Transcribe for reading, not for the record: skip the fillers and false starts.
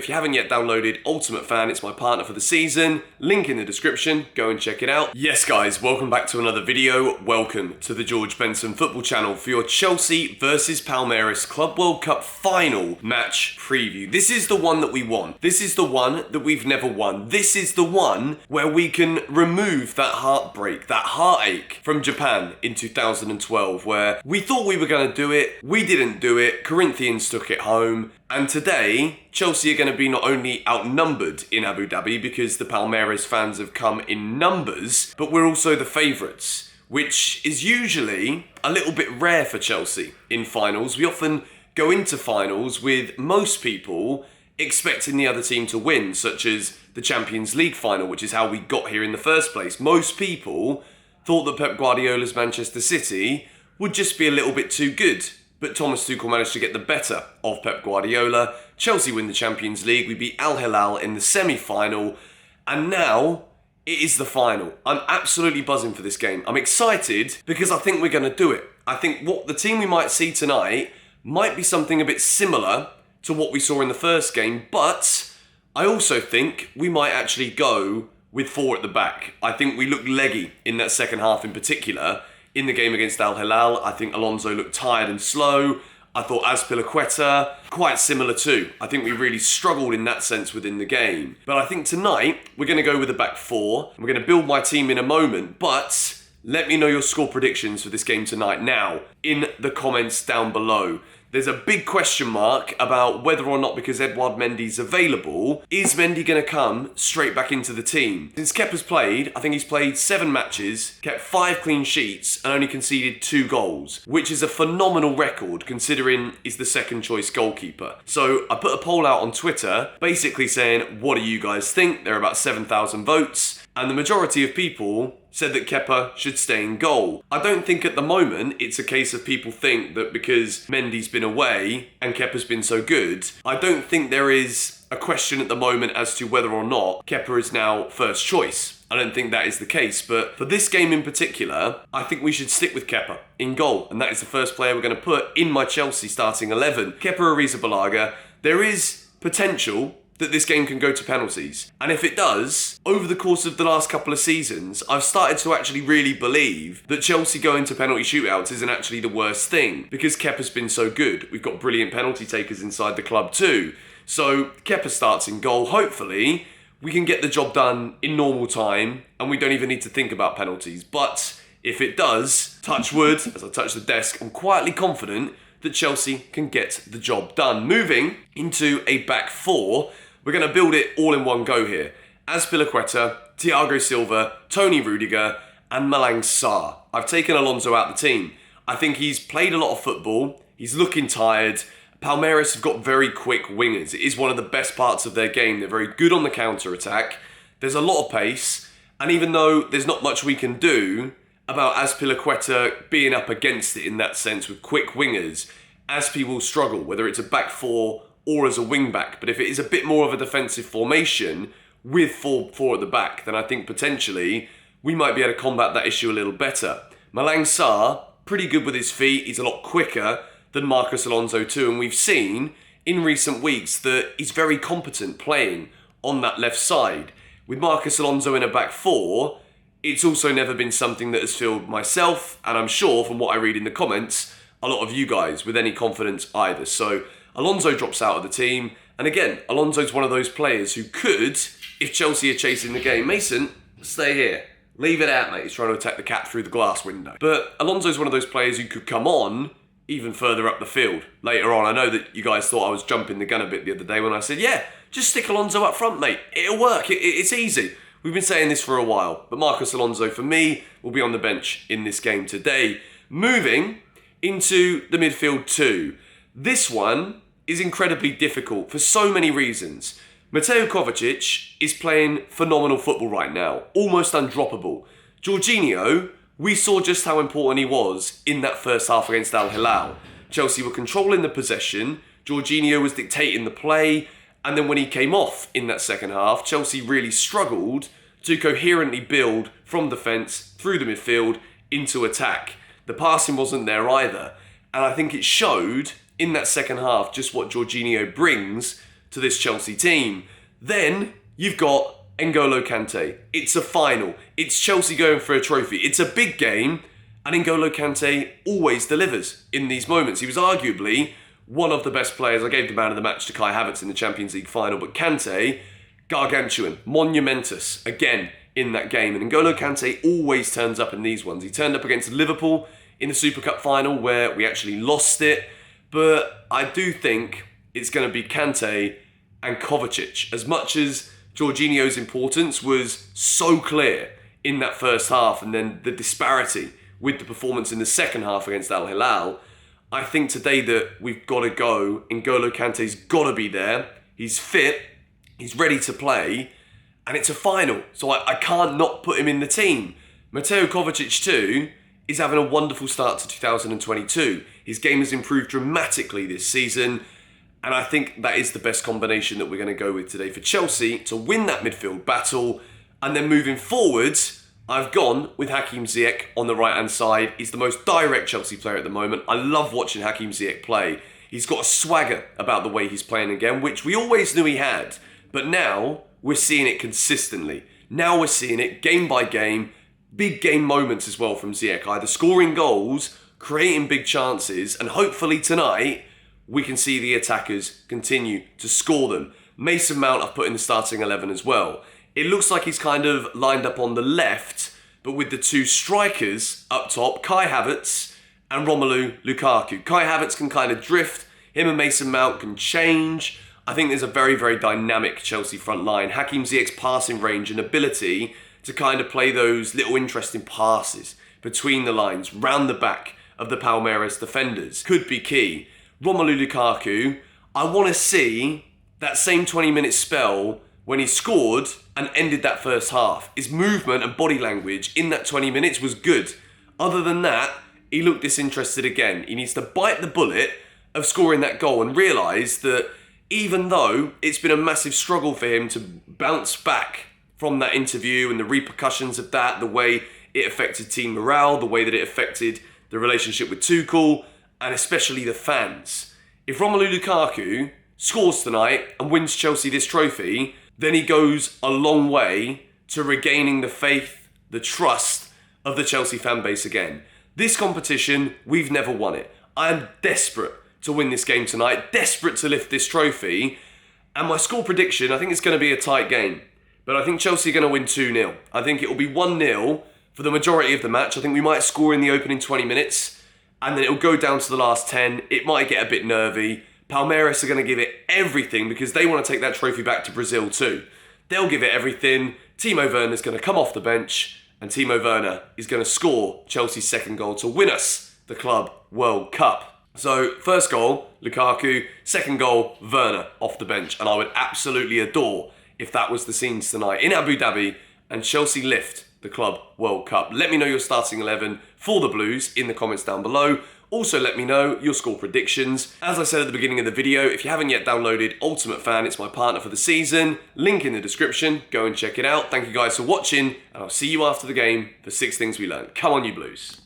If you haven't yet downloaded Ultimate Fan, it's my partner for the season. Link in the description, go and check it out. Yes guys, welcome back to another video. Welcome to the George Benson Football Channel for your Chelsea versus Palmeiras Club World Cup final match preview. This is the one that we want. This is the one that we've never won. This is the one where we can remove that heartbreak, that heartache from Japan in 2012, where we thought we were going to do it, we didn't do it, Corinthians took it home, and today, Chelsea are going to be not only outnumbered in Abu Dhabi because the Palmeiras fans have come in numbers, but we're also the favourites, which is usually a little bit rare for Chelsea in finals. We often go into finals with most people expecting the other team to win, such as the Champions League final, which is how we got here in the first place. Most people thought that Pep Guardiola's Manchester City would just be a little bit too good. But Thomas Tuchel managed to get the better of Pep Guardiola. Chelsea win the Champions League. We beat Al Hilal in the semi-final. And now it is the final. I'm absolutely buzzing for this game. I'm excited because I think we're going to do it. I think what the team we might see tonight might be something a bit similar to what we saw in the first game. But I also think we might actually go with four at the back. I think we looked leggy in that second half in particular. In the game against Al Hilal, I think Alonso looked tired and slow. I thought Azpilicueta, quite similar too. I think we really struggled in that sense within the game. But I think tonight, we're going to go with a back four. We're going to build my team in a moment, but let me know your score predictions for this game tonight now in the comments down below. There's a big question mark about whether or not, because Edouard Mendy's available, is Mendy going to come straight back into the team? Since Kepa's played, I think he's played 7 matches, kept 5 clean sheets and only conceded 2 goals, which is a phenomenal record considering he's the second choice goalkeeper. So I put a poll out on Twitter basically saying, what do you guys think? There are about 7,000 votes. And the majority of people said that Kepa should stay in goal. I don't think at the moment it's a case of people think that because Mendy's been away and Kepa's been so good, I don't think there is a question at the moment as to whether or not Kepa is now first choice. I don't think that is the case, but for this game in particular, I think we should stick with Kepa in goal, and that is the first player we're going to put in my Chelsea starting 11. Kepa Arrizabalaga. There is potential that this game can go to penalties. And if it does, over the course of the last couple of seasons, I've started to actually really believe that Chelsea going to penalty shootouts isn't actually the worst thing, because Kepa's been so good. We've got brilliant penalty takers inside the club too. So Kepa starts in goal. Hopefully, we can get the job done in normal time, and we don't even need to think about penalties. But if it does, touch wood, as I touch the desk, I'm quietly confident that Chelsea can get the job done. Moving into a back four, we're going to build it all in one go here. Azpilicueta, Thiago Silva, Tony Rudiger, and Malang Sarr. I've taken Alonso out the team. I think he's played a lot of football. He's looking tired. Palmeiras have got very quick wingers. It is one of the best parts of their game. They're very good on the counter-attack. There's a lot of pace. And even though there's not much we can do about Azpilicueta being up against it in that sense with quick wingers, Azpi will struggle, whether it's a back four or as a wing back. But if it is a bit more of a defensive formation with four at the back, then I think potentially we might be able to combat that issue a little better. Malang Sarr, pretty good with his feet. He's a lot quicker than Marcos Alonso too. And we've seen in recent weeks that he's very competent playing on that left side. With Marcos Alonso in a back four, it's also never been something that has filled myself, and I'm sure from what I read in the comments, a lot of you guys with any confidence either. So Alonso drops out of the team. And again, Alonso's one of those players who could, if Chelsea are chasing the game, Mason, stay here. Leave it out, mate. He's trying to attack the cat through the glass window. But Alonso's one of those players who could come on even further up the field later on. I know that you guys thought I was jumping the gun a bit the other day when I said, yeah, just stick Alonso up front, mate. It'll work. It's easy. We've been saying this for a while. But Marcos Alonso, for me, will be on the bench in this game today. Moving into the midfield two. This one is incredibly difficult for so many reasons. Mateo Kovacic is playing phenomenal football right now, almost undroppable. Jorginho, we saw just how important he was in that first half against Al Hilal. Chelsea were controlling the possession, Jorginho was dictating the play, and then when he came off in that second half, Chelsea really struggled to coherently build from defence through the midfield into attack. The passing wasn't there either, and I think it showed in that second half just what Jorginho brings to this Chelsea team. Then you've got N'Golo Kante. It's a final. It's Chelsea going for a trophy. It's a big game, and N'Golo Kante always delivers in these moments. He was arguably one of the best players. I gave the man of the match to Kai Havertz in the Champions League final, but Kante, gargantuan, monumentous, again, in that game. And N'Golo Kante always turns up in these ones. He turned up against Liverpool in the Super Cup final where we actually lost it. But I do think it's going to be Kante and Kovacic. As much as Jorginho's importance was so clear in that first half, and then the disparity with the performance in the second half against Al Hilal, I think today that we've got to go. N'Golo Kante's got to be there. He's fit. He's ready to play. And it's a final, so I can't not put him in the team. Mateo Kovacic too is having a wonderful start to 2022. His game has improved dramatically this season, and I think that is the best combination that we're going to go with today for Chelsea to win that midfield battle. And then moving forwards, I've gone with Hakim Ziyech on the right-hand side. He's the most direct Chelsea player at the moment. I love watching Hakim Ziyech play. He's got a swagger about the way he's playing again, which we always knew he had, but now we're seeing it consistently. Now we're seeing it game by game, big game moments as well from Ziyech, either scoring goals, creating big chances, and hopefully tonight we can see the attackers continue to score them. Mason Mount I've put in the starting 11 as well. It looks like he's kind of lined up on the left, but with the two strikers up top, Kai Havertz and Romelu Lukaku. Kai Havertz can kind of drift, him and Mason Mount can change. I think there's a very, very dynamic Chelsea front line. Hakim Ziyech's passing range and ability to kind of play those little interesting passes between the lines, round the back of the Palmeiras defenders, could be key. Romelu Lukaku, I want to see that same 20-minute spell when he scored and ended that first half. His movement and body language in that 20 minutes was good. Other than that, he looked disinterested again. He needs to bite the bullet of scoring that goal and realise that even though it's been a massive struggle for him to bounce back from that interview and the repercussions of that, the way it affected team morale, the way that it affected the relationship with Tuchel, and especially the fans. If Romelu Lukaku scores tonight and wins Chelsea this trophy, then he goes a long way to regaining the faith, the trust of the Chelsea fan base again. This competition, we've never won it. I am desperate to win this game tonight, desperate to lift this trophy. And my score prediction, I think it's going to be a tight game. But I think Chelsea are going to win 2-0. I think it will be 1-0 for the majority of the match. I think we might score in the opening 20 minutes. And then it will go down to the last 10. It might get a bit nervy. Palmeiras are going to give it everything because they want to take that trophy back to Brazil too. They'll give it everything. Timo Werner's going to come off the bench. And Timo Werner is going to score Chelsea's second goal to win us the Club World Cup. So, first goal, Lukaku. Second goal, Werner off the bench. And I would absolutely adore if that was the scenes tonight in Abu Dhabi and Chelsea lift the Club World Cup. Let me know your starting 11 for the Blues in the comments down below. Also, let me know your score predictions. As I said at the beginning of the video, if you haven't yet downloaded Ultimate Fan, it's my partner for the season. Link in the description. Go and check it out. Thank you guys for watching, and I'll see you after the game for 6 things we learned. Come on, you Blues.